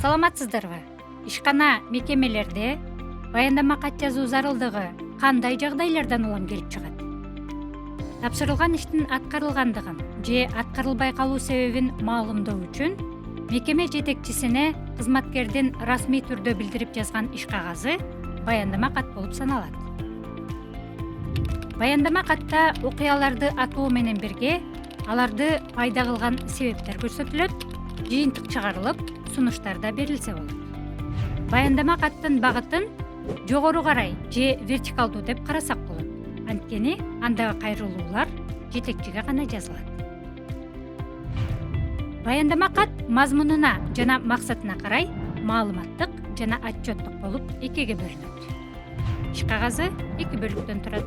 Саламатсыздарбы? Ишкана мекемелерде баяндама кат жазуу зарылдыгы кандай жагдайлардан улам келип чыгат? Тапшырылган иштин аткарылгандыгын же аткарылбай калуу себебин маалымдоо үчүн мекеме жетекчисине кызматкердин расмий түрдө билдирип жазган иш кагазы баяндама кат болуп саналат. Баяндама катта окуяларды атоо менен бирге аларды пайда кылган себептер көрсөтүлөт, жыйынтык чыгарылып, сунуштар да берилсе болот. Баяндама каттын багытын жогору карай же вертикалдуу деп карасак болот. Анткени андагы кайрылуулар жетекчиге гана жазылат. Баяндама кат мазмунуна жана максатына карай маалыматтык жана отчеттук болуп экиге бөлүнөт. Иш кагазы 2 бөлүктөн турат.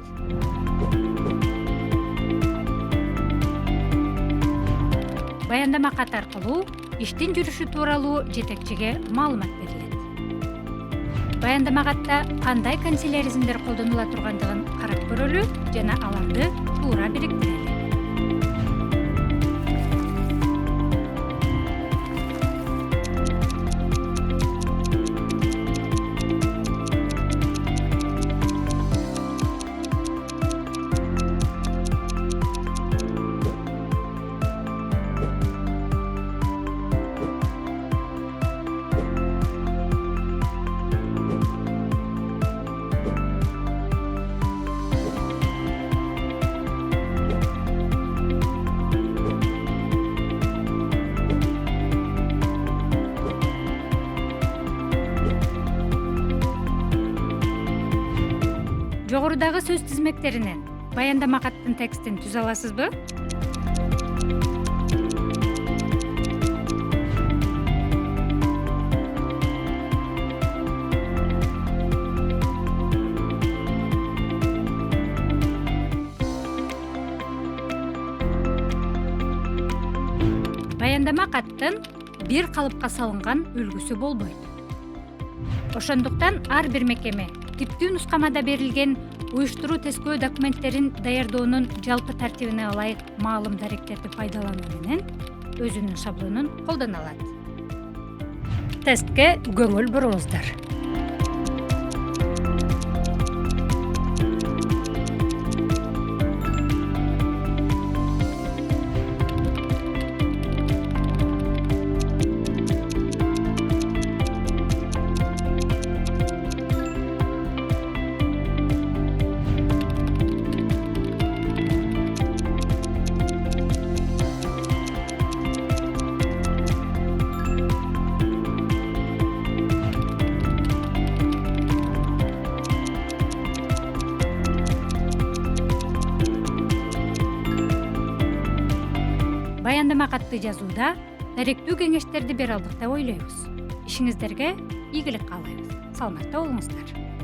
Баяндама кат аркылуу иштин жүрүшү тууралуу жетекчиге маалымат берилет. Баяндама катта кандай канцеляризмдер колдонула тургандыгын карап көрөлү жана аларды туура бириктирели. Жогорудагы сөз тизмектеринен баяндама каттын текстин түзө аласызбы? Баяндама каттын бир калыпка салынган үлгүсү болбойт. Ошондуктан ар бир мекеме типтүү нускамада берилген уюштуруу тескөө документтерин даярдоонун жалпы тартибине ылайык маалым даректерди пайдалануу менен өзүнүн шаблонун колдоно алат. Тестке көңүл буруңуздар. Баяндама катты жазууда даректүү кеңештерди бере алдык деп ойлойбуз. Ишиңиздерге ийгилик каалайбыз. Саламатта болуңуздар.